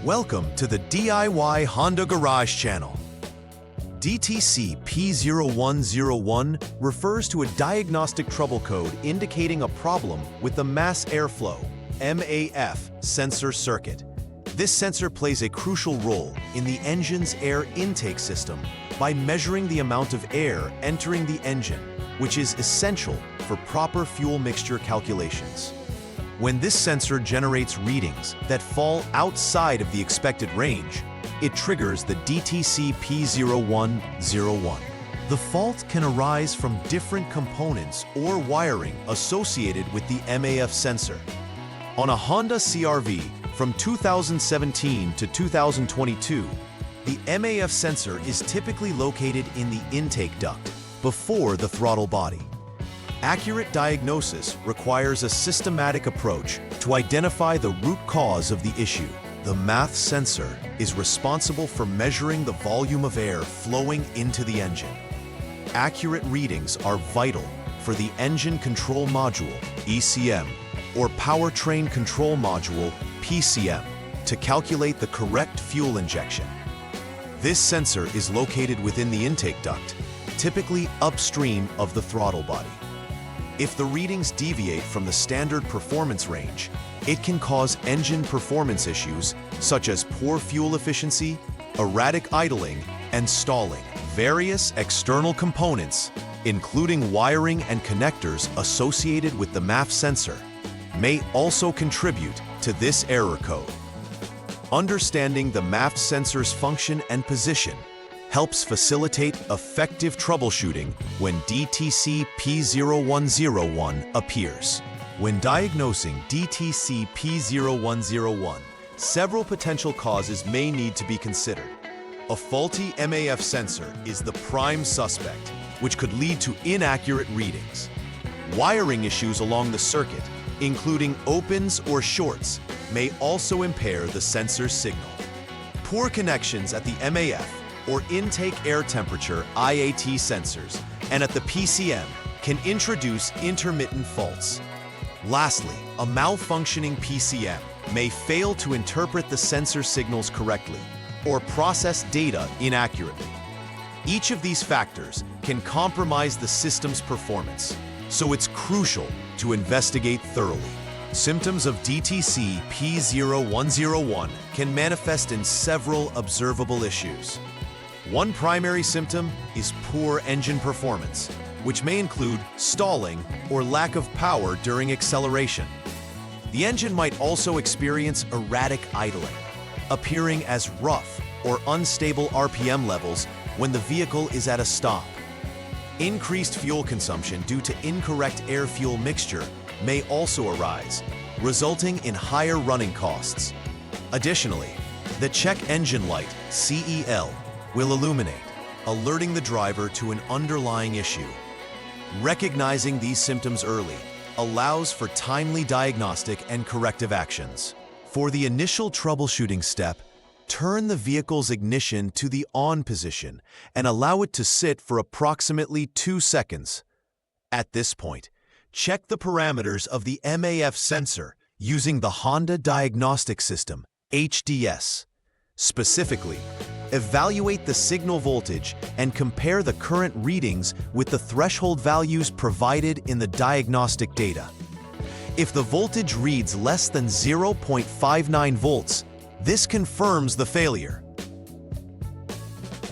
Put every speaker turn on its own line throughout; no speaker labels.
Welcome to the DIY Honda Garage channel. DTC P0101 refers to a diagnostic trouble code indicating a problem with the mass airflow MAF sensor circuit. This sensor plays a crucial role in the engine's air intake system by measuring the amount of air entering the engine, which is essential for proper fuel mixture calculations. When this sensor generates readings that fall outside of the expected range, it triggers the DTC P0101. The fault can arise from different components or wiring associated with the MAF sensor. On a Honda CRV from 2017 to 2022, the MAF sensor is typically located in the intake duct before the throttle body. Accurate diagnosis requires a systematic approach to identify the root cause of the issue. The MAF sensor is responsible for measuring the volume of air flowing into the engine. Accurate readings are vital for the Engine Control Module, ECM, or Powertrain Control Module, PCM, to calculate the correct fuel injection. This sensor is located within the intake duct, typically upstream of the throttle body. If the readings deviate from the standard performance range, it can cause engine performance issues such as poor fuel efficiency, erratic idling, and stalling. Various external components, including wiring and connectors associated with the MAF sensor, may also contribute to this error code. Understanding the MAF sensor's function and position helps facilitate effective troubleshooting when DTC P0101 appears. When diagnosing DTC P0101, several potential causes may need to be considered. A faulty MAF sensor is the prime suspect, which could lead to inaccurate readings. Wiring issues along the circuit, including opens or shorts, may also impair the sensor's signal. Poor connections at the MAF or intake air temperature IAT sensors and at the PCM can introduce intermittent faults. Lastly, a malfunctioning PCM may fail to interpret the sensor signals correctly or process data inaccurately. Each of these factors can compromise the system's performance, so it's crucial to investigate thoroughly. Symptoms of DTC P0101 can manifest in several observable issues. One primary symptom is poor engine performance, which may include stalling or lack of power during acceleration. The engine might also experience erratic idling, appearing as rough or unstable RPM levels when the vehicle is at a stop. Increased fuel consumption due to incorrect air-fuel mixture may also arise, resulting in higher running costs. Additionally, the check engine light, CEL, will illuminate, alerting the driver to an underlying issue. Recognizing these symptoms early allows for timely diagnostic and corrective actions. For the initial troubleshooting step, turn the vehicle's ignition to the on position and allow it to sit for approximately 2 seconds. At this point, check the parameters of the MAF sensor using the Honda Diagnostic System, HDS. Specifically, evaluate the signal voltage and compare the current readings with the threshold values provided in the diagnostic data. If the voltage reads less than 0.59 volts, this confirms the failure,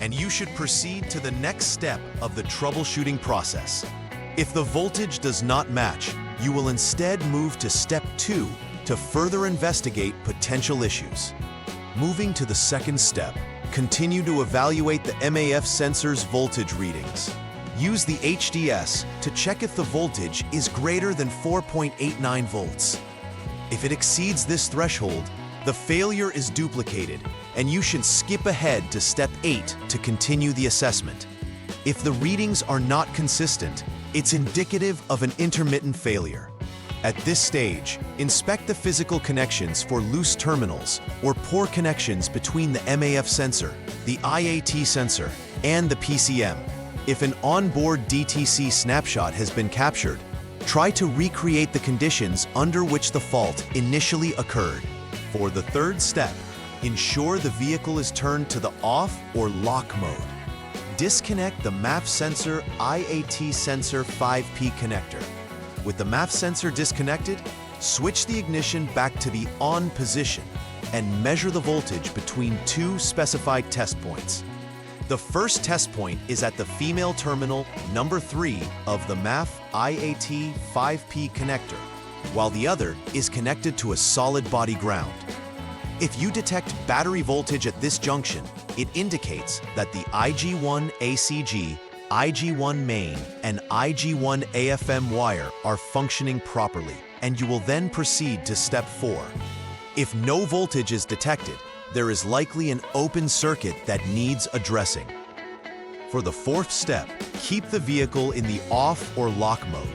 and you should proceed to the next step of the troubleshooting process. If the voltage does not match, you will instead move to Step 2 to further investigate potential issues. Moving to the second step, continue to evaluate the MAF sensor's voltage readings. Use the HDS to check if the voltage is greater than 4.89 volts. If it exceeds this threshold, the failure is duplicated, and you should skip ahead to Step 8 to continue the assessment. If the readings are not consistent, it's indicative of an intermittent failure. At this stage, inspect the physical connections for loose terminals or poor connections between the MAF sensor, the IAT sensor, and the PCM. If an onboard DTC snapshot has been captured, try to recreate the conditions under which the fault initially occurred. For the third step, Ensure the vehicle is turned to the off or lock mode. Disconnect the MAF sensor IAT sensor 5P connector. With the MAF sensor disconnected, switch the ignition back to the on position and measure the voltage between two specified test points. The first test point is at the female terminal number 3 of the MAF IAT 5P connector, while the other is connected to a solid body ground. If you detect battery voltage at this junction, it indicates that the IG1 ACG, IG1 main, and IG1 AFM wire are functioning properly, and you will then proceed to step 4. If no voltage is detected, there is likely an open circuit that needs addressing. For the fourth step, keep the vehicle in the off or lock mode.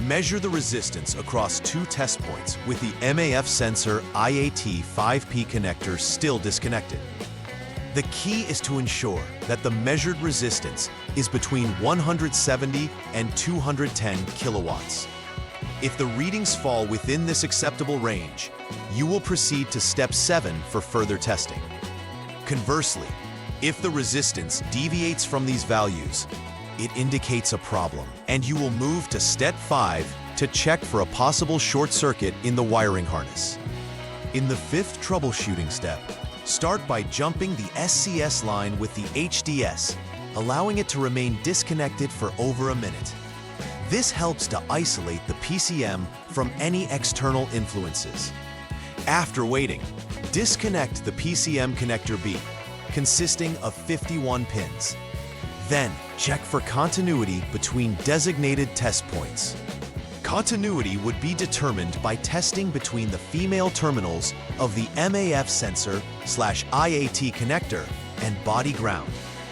Measure the resistance across two test points with the MAF sensor IAT 5P connector still disconnected. The key is to ensure that the measured resistance is between 170 and 210 kilowatts. If the readings fall within this acceptable range, you will proceed to step 7 for further testing. Conversely, if the resistance deviates from these values, it indicates a problem, and you will move to step 5 to check for a possible short circuit in the wiring harness. In the fifth troubleshooting step, start by jumping the SCS line with the HDS, allowing it to remain disconnected for over a minute. This helps to isolate the PCM from any external influences. After waiting, disconnect the PCM connector B, consisting of 51 pins. Then, check for continuity between designated test points. Continuity would be determined by testing between the female terminals of the MAF sensor/IAT connector and body ground,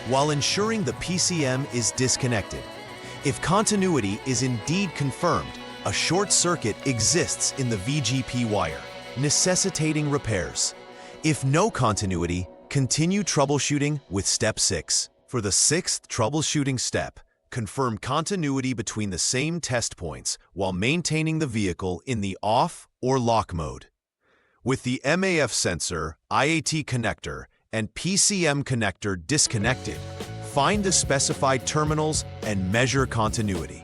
while ensuring the PCM is disconnected. If continuity is indeed confirmed, a short circuit exists in the VGP wire, necessitating repairs. If no continuity, continue troubleshooting with step 6. For the sixth troubleshooting step, confirm continuity between the same test points while maintaining the vehicle in the off or lock mode. With the MAF sensor, IAT connector, and PCM connector disconnected, find the specified terminals and measure continuity.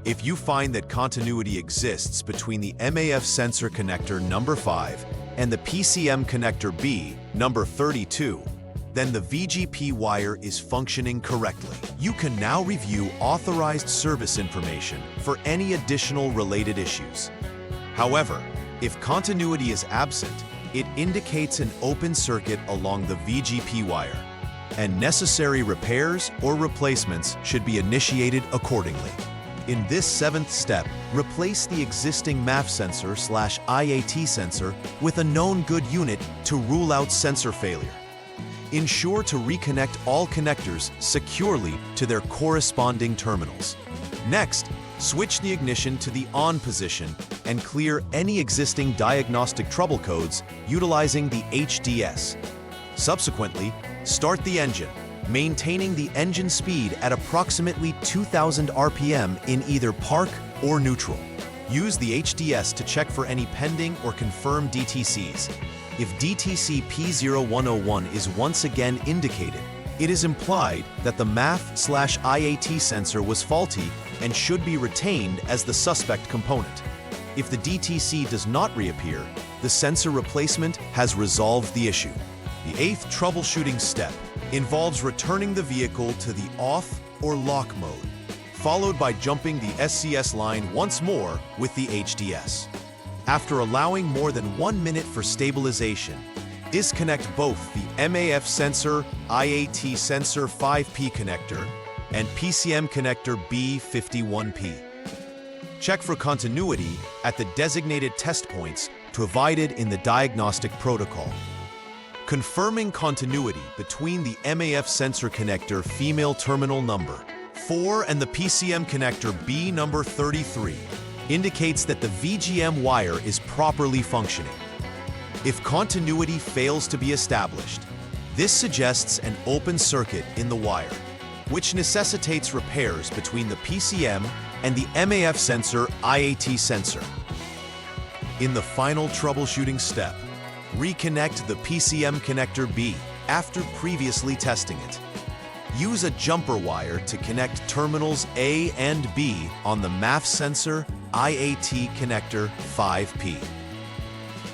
If you find that continuity exists between the MAF sensor connector number 5 and the PCM connector B, number 32, then the VGP wire is functioning correctly. You can now review authorized service information for any additional related issues. However, if continuity is absent, it indicates an open circuit along the VGP wire, and necessary repairs or replacements should be initiated accordingly. In this seventh step, replace the existing MAF sensor/IAT sensor with a known good unit to rule out sensor failure. Ensure to reconnect all connectors securely to their corresponding terminals. Next, switch the ignition to the on position and clear any existing diagnostic trouble codes utilizing the HDS. Subsequently, start the engine, maintaining the engine speed at approximately 2,000 RPM in either park or neutral. Use the HDS to check for any pending or confirmed DTCs. If DTC P0101 is once again indicated, it is implied that the MAF/IAT sensor was faulty and should be retained as the suspect component. If the DTC does not reappear, the sensor replacement has resolved the issue. The eighth troubleshooting step involves returning the vehicle to the off or lock mode, followed by jumping the SCS line once more with the HDS. After allowing more than 1 minute for stabilization, disconnect both the MAF sensor IAT sensor 5P connector and PCM connector B51P. Check for continuity at the designated test points provided in the diagnostic protocol. Confirming continuity between the MAF sensor connector female terminal number 4 and the PCM connector B number 33 indicates that the VGM wire is properly functioning. If continuity fails to be established, this suggests an open circuit in the wire, which necessitates repairs between the PCM and the MAF sensor IAT sensor. In the final troubleshooting step, Reconnect the PCM connector B after previously testing it. Use a jumper wire to connect terminals A and B on the MAF sensor IAT connector 5P.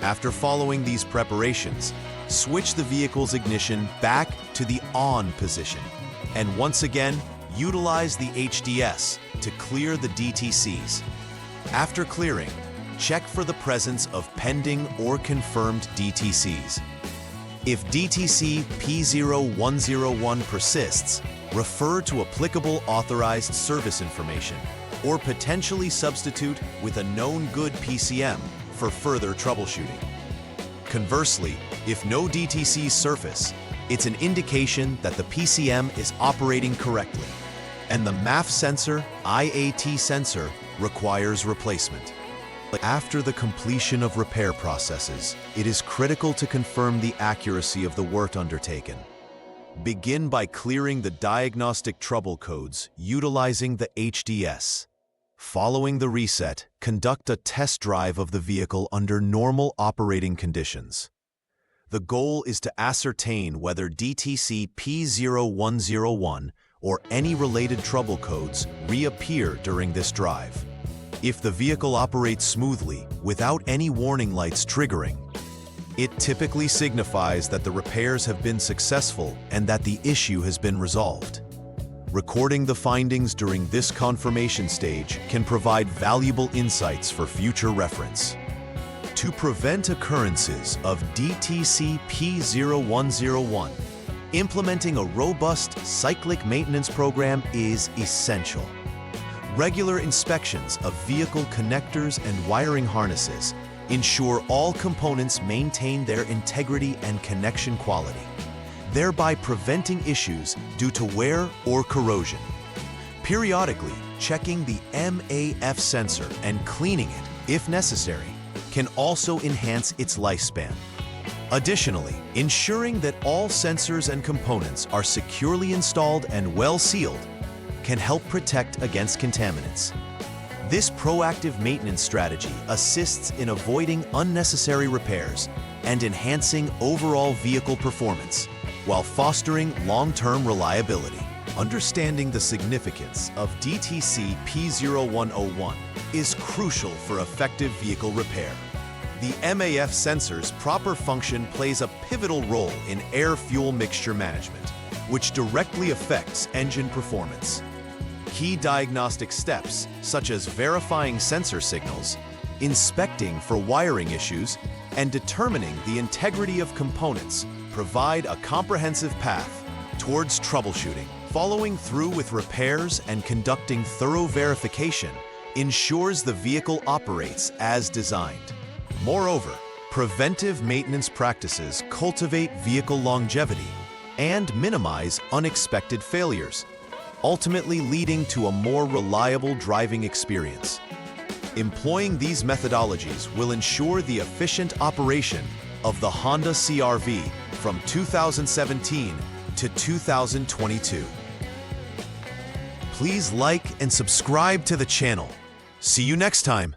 After following these preparations, switch the vehicle's ignition back to the on position, and once again, utilize the HDS to clear the DTCs. After clearing, check for the presence of pending or confirmed DTCs. If DTC P0101 persists, refer to applicable authorized service information or potentially substitute with a known good PCM for further troubleshooting. Conversely, if no DTCs surface, it's an indication that the PCM is operating correctly and the MAF sensor, IAT sensor, requires replacement. After the completion of repair processes, it is critical to confirm the accuracy of the work undertaken. Begin by clearing the diagnostic trouble codes utilizing the HDS. Following the reset, conduct a test drive of the vehicle under normal operating conditions. The goal is to ascertain whether DTC P0101 or any related trouble codes reappear during this drive. If the vehicle operates smoothly, without any warning lights triggering, it typically signifies that the repairs have been successful and that the issue has been resolved. Recording the findings during this confirmation stage can provide valuable insights for future reference. To prevent occurrences of DTC P0101, implementing a robust cyclic maintenance program is essential. Regular inspections of vehicle connectors and wiring harnesses ensure all components maintain their integrity and connection quality, thereby preventing issues due to wear or corrosion. Periodically, checking the MAF sensor and cleaning it, if necessary, can also enhance its lifespan. Additionally, ensuring that all sensors and components are securely installed and well sealed can help protect against contaminants. This proactive maintenance strategy assists in avoiding unnecessary repairs and enhancing overall vehicle performance, while fostering long-term reliability. Understanding the significance of DTC P0101 is crucial for effective vehicle repair. The MAF sensor's proper function plays a pivotal role in air-fuel mixture management, which directly affects engine performance. Key diagnostic steps, such as verifying sensor signals, inspecting for wiring issues, and determining the integrity of components, provide a comprehensive path towards troubleshooting. Following through with repairs and conducting thorough verification ensures the vehicle operates as designed. Moreover, preventive maintenance practices cultivate vehicle longevity and minimize unexpected failures, ultimately leading to a more reliable driving experience. Employing these methodologies will ensure the efficient operation of the Honda CRV from 2017 to 2022. Please like and subscribe to the channel. See you next time.